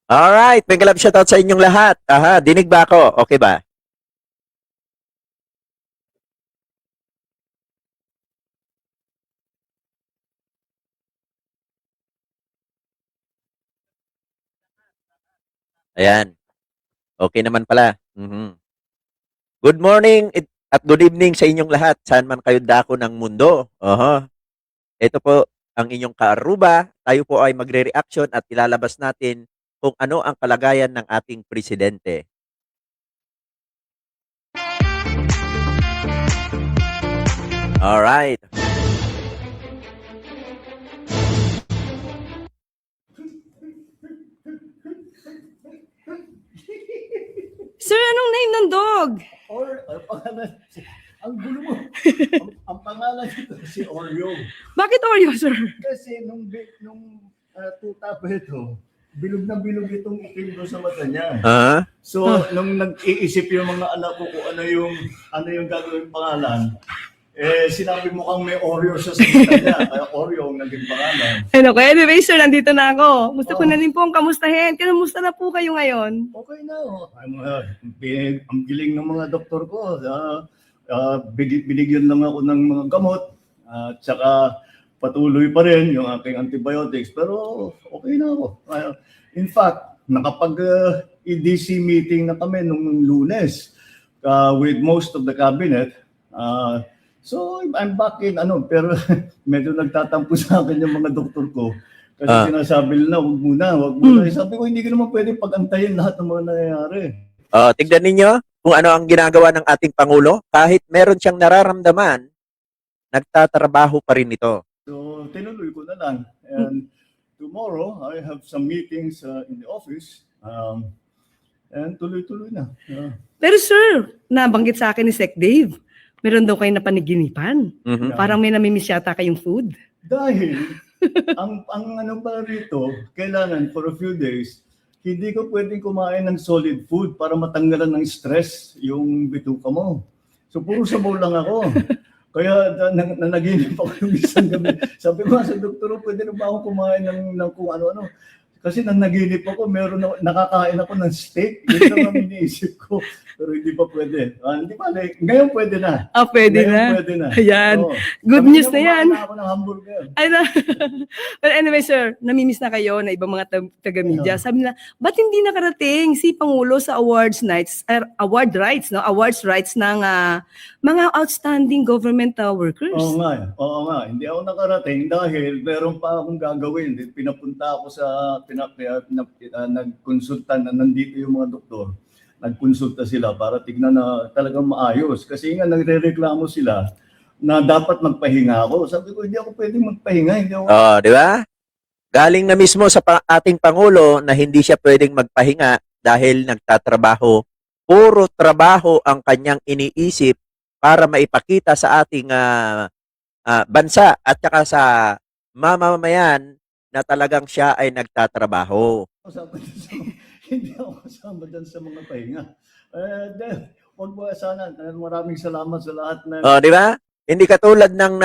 Alright, may galab shoutout sa inyong lahat. Aha, dinig ba ako? Okay ba? Ayan. Okay naman pala. Good morning at good evening sa inyong lahat. Saan man kayo dako ng mundo. Oho. Ito po ang inyong kaaruba. Tayo po ay magre-reaction at ilalabas natin kung ano ang kalagayan ng ating presidente. Alright. Sir, anong name ng dog? Ang pangalan, ang gulo mo. ang pangalan nito si Oreo. Bakit Oreo, sir? Kasi nung tuta pa ito, bilog na bilog itong itim doon sa mata niya. So, nung nag-iisip yung mga anak ko kung ano yung gagawin pangalan, sinabi mo kang may Oreo sa mata niya, kaya Oreo ang naging pangalan. Anyway, sir, nandito na ako. Gusto ko na rin po ang kamustahin. Kamusta na po kayo ngayon? Okay na. Ang giling ng mga doktor ko. Binigyan lang ako ng mga gamot. At saka patuloy pa rin yung aking antibiotics. Pero okay na ako. In fact, nakapag-EDC meeting na kami nung Lunes with most of the cabinet. So I'm back in pero medyo nagtatampo sa akin yung mga doktor ko. Kasi sinasabi nila, wag muna. Sabi ko, hindi ko naman pwede pag-antayin lahat ng mga nangyayari. Tignan ninyo kung ano ang ginagawa ng ating Pangulo. Kahit meron siyang nararamdaman, nagtatrabaho pa rin ito. So, tinuloy ko na lang. And tomorrow, I have some meetings in the office. And tuloy-tuloy na. Pero sir, nabanggit sa akin ni Sec Dave, meron daw kayo napaniginipan. Parang may namimiss yata kayong food. Dahil, ang ano pa rito, kailangan for a few days, hindi ko pwedeng kumain ng solid food para matanggalan ng stress yung bituka mo. So, puro sabaw lang ako. Kaya nanaginip ako yung isang gabi. Sabi ko sa doktor, pwede na ba ako kumain ng kung ano-ano? Kasi nanaginip ako, nakakain ako ng steak. Yun lang ang iniisip ko. Pero hindi pa pwede. Hindi pa, ngayon pwede na. Pwede ngayon na. Pwede na. Ayan. Oo. Good news na yan. Kumain ako ng hamburger. But anyway, sir, namimiss na kayo na ibang mga taga-media. Sabi nila, ba't hindi nakarating si Pangulo sa awards rights ng mga outstanding government workers? Oo nga. Hindi ako nakarating dahil meron pa akong gagawin. Pinapunta ako sa nagkonsulta na nandito yung mga doktor. Nagkonsulta sila para tignan na talagang maayos. Kasi nga nagre-reklamo sila na dapat magpahinga ako. Sabi ko, hindi ako pwedeng magpahinga. Di ba? Galing na mismo sa ating Pangulo na hindi siya pwedeng magpahinga dahil nagtatrabaho. Puro trabaho ang kanyang iniisip para maipakita sa ating bansa at saka sa mamamayan na talagang siya ay nagtatrabaho. Hindi ako kasama dyan sa mga pahinga. Huwag mo sana. Maraming salamat sa lahat na... Di ba? Hindi katulad ng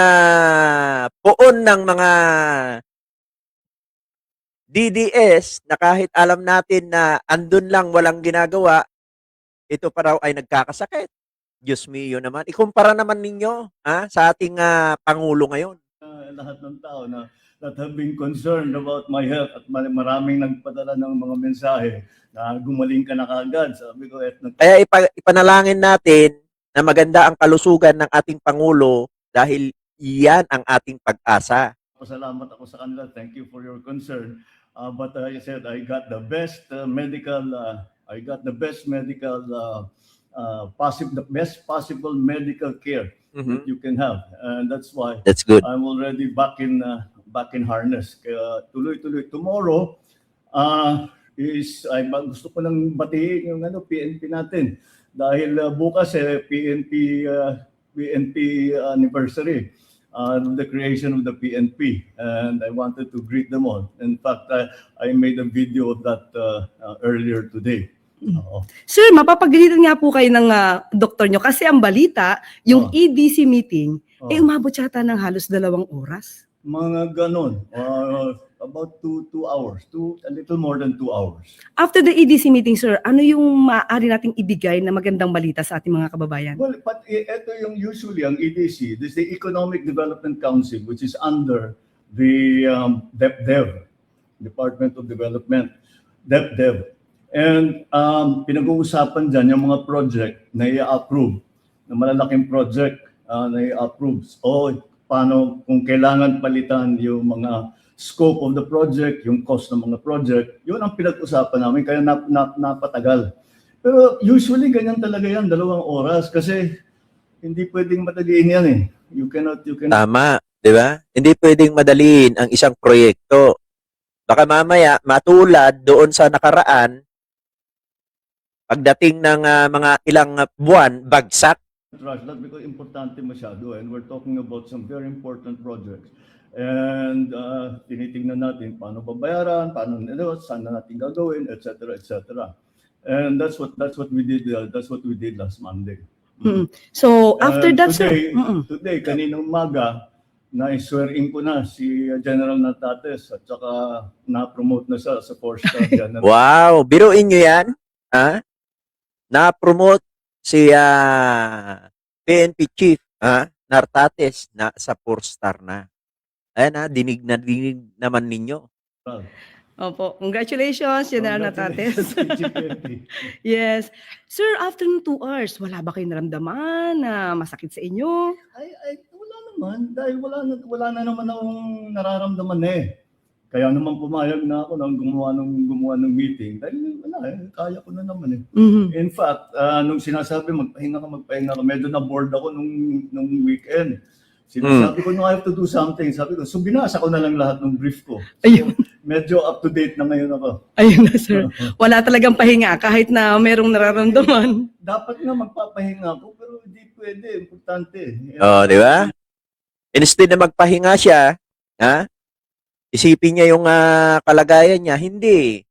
poon ng mga DDS na kahit alam natin na andun lang walang ginagawa, ito pa raw ay nagkakasakit. Diyos mio naman. Ikumpara naman ninyo sa ating Pangulo ngayon. Lahat ng tao that have been concerned about my health at maraming nagpadala ng mga mensahe na gumaling ka na kaagad. Sabi ko, kaya ipanalangin natin na maganda ang kalusugan ng ating Pangulo dahil iyan ang ating pag-asa. Pasalamat ako sa kanila. Thank you for your concern. But I said I got the best medical the best possible medical care that you can have, and that's why good. I'm already back in harness. Kaya tuloy-tuloy. Tomorrow gusto ko nang batiin yung PNP natin dahil bukas PNP anniversary. The creation of the PNP, and I wanted to greet them all. In fact, I made a video of that earlier today. Sir, mapapagalitan nga po kayo ng doktor nyo kasi ang balita, yung EDC meeting, umabot yata ng halos 2 oras. Mga ganon. about 2 hours, a little more than 2 hours. After the EDC meeting, sir, ano yung maaari nating ibigay na magandang balita sa ating mga kababayan? Well, but ito yung usually ang EDC, this is the Economic Development Council, which is under the DepDev, Department of Development, DepDev. And pinag-uusapan dyan yung mga project na i-approve, na malalaking project na i-approve. O paano kung kailangan palitan yung mga scope of the project, yung cost ng mga project, yun ang pinag-usapan namin, kaya napatagal. Pero usually ganyan talaga yan, 2 oras, kasi hindi pwedeng madaliin yan eh. You cannot. Tama, di ba? Hindi pwedeng madaliin ang isang proyekto. Baka mamaya, matulad doon sa nakaraan, pagdating ng mga ilang buwan, bagsak. Rush that because importante masyado, and we're talking about some very important projects. And tinitingnan natin paano babayaran, saan na natin gagawin, etc., etc. And that's what we did. That's what we did last Monday. So after And that, today, sir, today kaninang umaga, na-swearing ko na si General Natates at saka na-promote na siya sa 4-star general. Wow, biruin nyo yan. Ha? Na-promote si PNP Chief Nartates na sa 4-star na. Ayan dinig naman ninyo. opo, congratulations, General Natates. Congratulations. Yes. Sir, after ng 2 hours, wala ba kayong naramdaman na masakit sa inyo? Ay, wala naman. Dahil wala na naman akong nararamdaman eh. Kaya naman pumayag na ako nang gumawa ng meeting. Dahil wala kaya ko na naman eh. Mhm. In fact, nung sinasabi magpahinga ka, medyo na-bored ako nung weekend. Sinasabi ko, no, I have to do something. Sabi ko, so binasa ko na lang lahat ng brief ko. So, Ayun. medyo up to date na ngayon ako. Ayun na, sir. Wala talagang pahinga kahit na merong nararamdaman. Dapat nga magpapahinga ako, pero hindi pwede. Importante. Oh, di ba? Instead na magpahinga siya, isipin niya yung kalagayan niya. Hindi.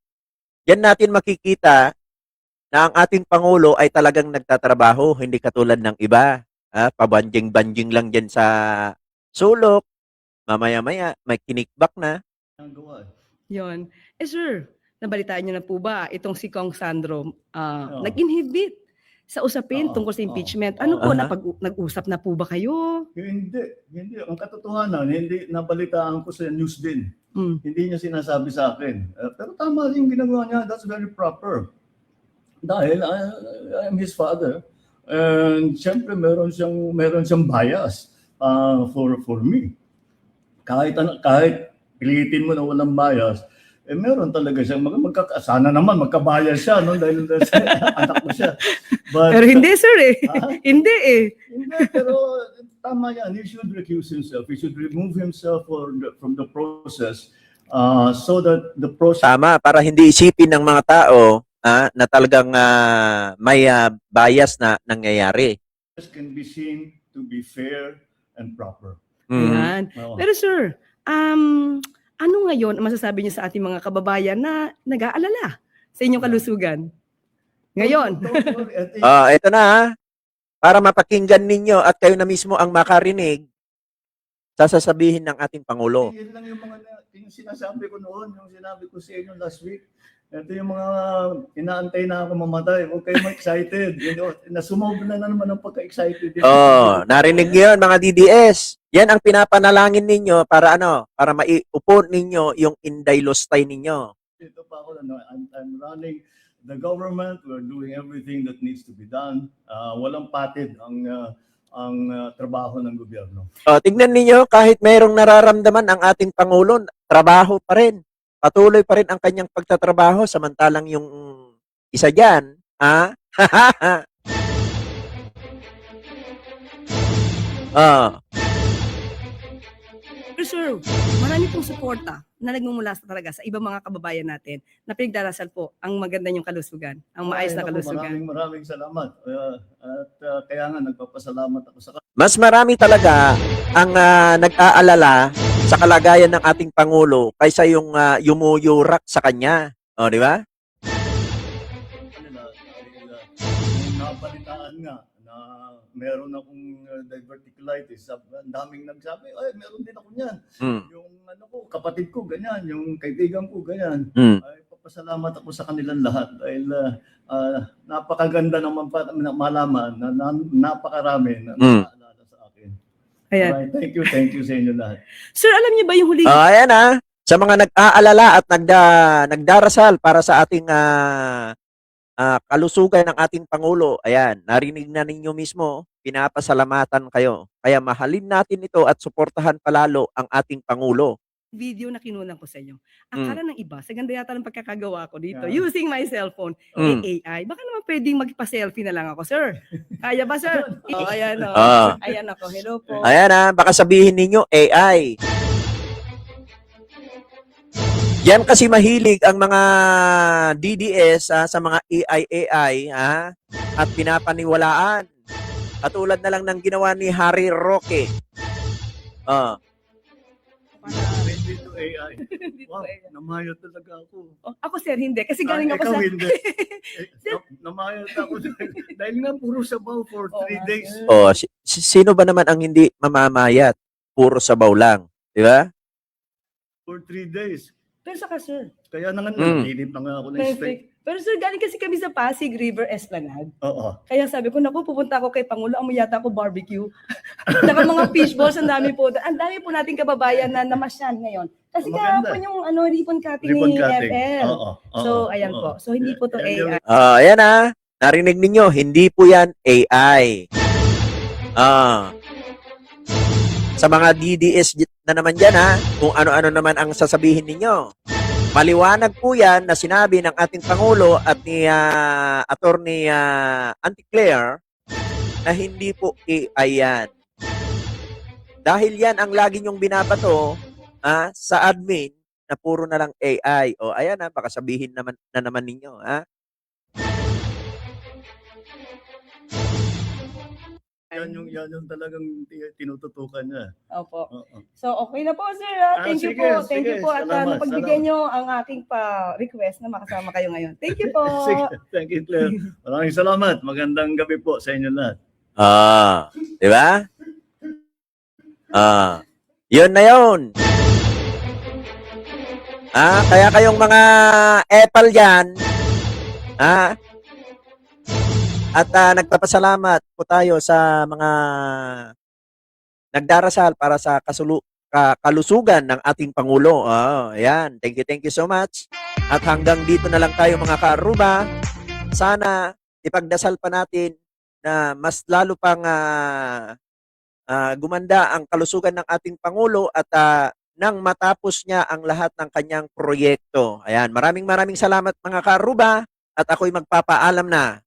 Yan natin makikita na ang ating Pangulo ay talagang nagtatrabaho, hindi katulad ng iba. Pabanjing-banjing lang dyan sa sulok. Mamaya-maya, may kinikbak na. Ang gawa. Yon. Sir, nabalitaan niyo na po ba itong si Kong Sandro Oo. nag-inhibit sa usapin Oo, tungkol sa oo, impeachment? oo. Ano po, Aha. nag-usap na po ba kayo? Hindi. Ang katotohanan, hindi nabalitaan ko sa news din. Mm. Hindi niya sinasabi sa akin. Pero tama yung ginagawa niya. That's very proper. Dahil I'm his father. And siyempre meron siyang bias for me. Kahit pilitin mo na walang bias, meron talaga siyang sana naman magkabias siya, no? Dahil anak mo siya. But, Pero hindi, sir eh. Hindi eh. Hindi, pero tama yan. He should recuse himself. He should remove himself from the process so that the process Tama, para hindi isipin ng mga tao na talagang may bias na nangyayari. can be seen to be fair and proper. Ayan. Oo. Pero sir, ano ngayon ang masasabi niyo sa ating mga kababayan na nag-aalala sa inyong kalusugan? Ngayon. Don't worry. Ito na para mapakinggan ninyo at kayo na mismo ang makarinig sa sasabihin ng ating Pangulo. Yun lang yung sinasabi ko noon, yung sinabi ko sa inyo last week. Ito yung mga inaantay na ako mamatay. Huwag kayong excited. Nasumobra na naman ang pagka-excited. Narinig niyo yun, mga DDS. Yan ang pinapanalangin ninyo para para maiupo ninyo yung Inday Lostay ninyo. Ito pa ako, I'm running the government. We're doing everything that needs to be done. Walang patid ang trabaho ng gobyerno. Tignan ninyo, kahit mayroong nararamdaman ang ating Pangulo, trabaho pa rin. Patuloy pa rin ang kanyang pagtatrabaho, samantalang yung isa dyan, Pero sir, marami pong suporta na nagmumula talaga sa ibang mga kababayan natin na pinagdarasal po ang maganda niyong kalusugan, ang maayos na kalusugan. Maraming salamat. Kaya nga nagpapasalamat ako sa Mas marami talaga ang nag-aalala sa kalagayan ng ating Pangulo kaysa yung yumuyurak sa kanya. O, di ba? kanila. Napalitaan nga na meron akong diverticulitis. Ang daming nagsabi, ay, meron din ako niyan. Mm. Yung ano ko, kapatid ko, ganyan. Yung kaibigan ko, ganyan. Mm. Ay, papasalamat ako sa kanilang lahat dahil napakaganda naman malaman na napakarami na naalala sa akin. Ayan. Alright, thank you sa inyo lahat. Sir, alam niyo ba yung huli? Ayan sa mga nag-aalala at nagdarasal para sa ating kalusugan ng ating Pangulo, ayan, narinig na ninyo mismo, pinapasalamatan kayo. Kaya mahalin natin ito at suportahan palalo ang ating Pangulo. Video na kinunan ko sa inyo. Akala ng iba, sa ganda yata ng pagkakagawa ko dito, Yeah. using my cellphone, AI, baka naman pwedeng magpa-selfie na lang ako, sir. Kaya ba, sir? Ayan o. Ayan ako, hello po. Ayan baka sabihin ninyo, AI. Yan kasi mahilig ang mga DDS sa mga AI at pinapaniwalaan. Katulad na lang ng ginawa ni Harry Roque. Hindi to AI. Hindi po, Wow, AI. namayo talaga ako. Ako, sir, hindi. Kasi galing ako ikaw sa... hindi. Namayo ako dahil nga puro sabaw for 3 days. Sino ba naman ang hindi mamamayat? Puro sabaw lang. Di ba? For 3 days. Pero saka, sir, Kaya na nga, nalinip na nga ako ng steak. perfect. Pero sir, galing kasi kami sa Pasig River Esplanade. Oo. Kaya sabi ko, naku, pupunta ako kay Pangulo, amoy yata ako barbecue. Saka mga fishballs, ang dami po. Ang dami po nating kababayan na namasyan ngayon. Kasi Maganda. kahapon yung ribbon cutting Ribbon ni cutting. FL. Oo. So, ayan po. So, hindi po to AI. Ayan narinig ninyo, hindi po yan AI. Sa mga DDS na naman dyan kung ano-ano naman ang sasabihin ninyo. Maliwanag po yan na sinabi ng ating Pangulo at ni Attorney Auntie Claire na hindi po AI yan. Dahil yan ang lagi nyong binabato sa admin na puro na lang AI. O ayan baka sabihin naman ninyo. Yan yung talagang tinututukan niya. Opo. Oo. So, okay na po, sir. Thank you sige, po. Thank sige. you po. At Salamat, napagbigay nyo ang aking request na makasama kayo ngayon. Thank you po. Sige, thank you, Claire. Maraming salamat. Magandang gabi po sa inyo lahat. Di ba? Yun na yun. Kaya kayong mga Apple dyan, at nagpapasalamat po tayo sa mga nagdarasal para sa kalusugan ng ating Pangulo. Ayan. Thank you so much. At hanggang dito na lang tayo mga kaaruba. Sana ipagdasal pa natin na mas lalo pang gumanda ang kalusugan ng ating Pangulo at nang matapos niya ang lahat ng kanyang proyekto. Ayan. Maraming salamat mga kaaruba at ako'y magpapaalam na.